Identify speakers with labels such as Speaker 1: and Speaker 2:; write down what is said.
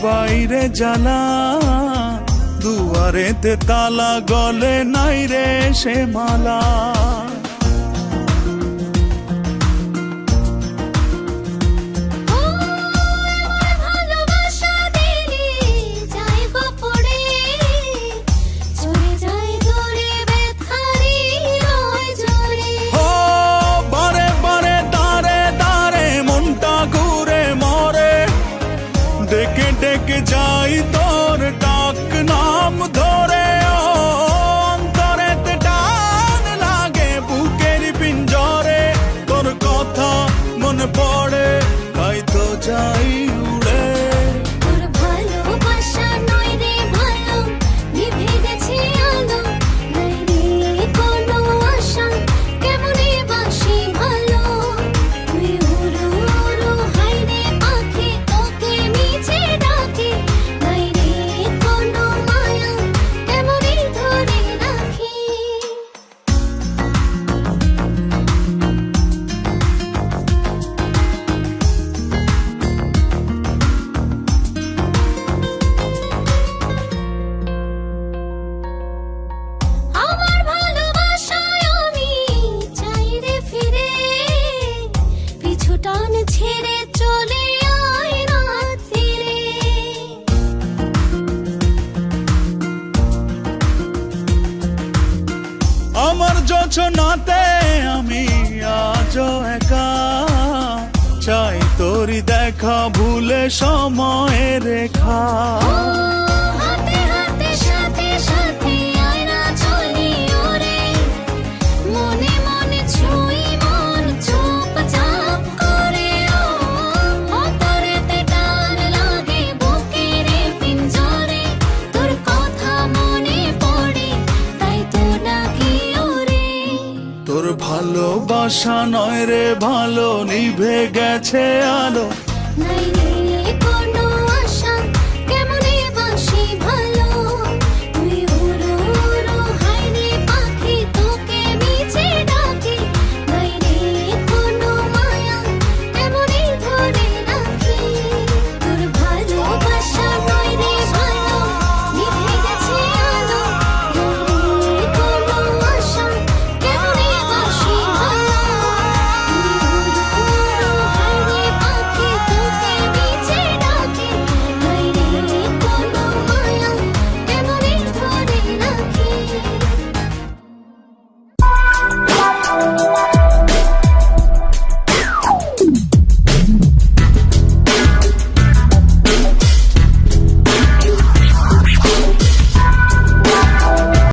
Speaker 1: বাইরে জ্বালা, দুয়ারেতে তালা, গলে নাই রে সে মালা। ডেকে ডেকে যাই তোর ডাক নাম ধরে, ও অন্তরেতে টান লাগে বুকের পিঞ্জরে। তোর কথা মনে পড়ে তাই তো যাই উড়ে।
Speaker 2: তোর ভালোবাসা নয় রে ভালো, নিভে গেছে আলো, নাই রে কোনো আশা, কেমনে বাসি ভালো। তুই উড়ো উড়ো হাই রে পাখি, তোকে নিচে ডাকি, নাই রে কোনো মায়া, কেমনে ধরে রাখি। আমার ভালোবাসায় আমি চাই রে ফিরে, পিছু টান ছেড়ে চলে আয় রাত ফিরে।
Speaker 1: আমার যোছনাতে আমি আজও একা, চাই তোরি দেখা ভুলে সময়ের রেখা।
Speaker 2: হাতে হাতে সাথে সাথে আয় না চলি ওরে, মনে মনে ছুঁই মন চুপচাপ করে। ও অন্তরেতে টান লাগে বুকের পিঞ্জরে, তোর কথা মনে পড়ে তাই তো ডাকি ওরে।
Speaker 1: তোর ভালোবাসা নয় রে ভালো, নিভে গেছে আলো,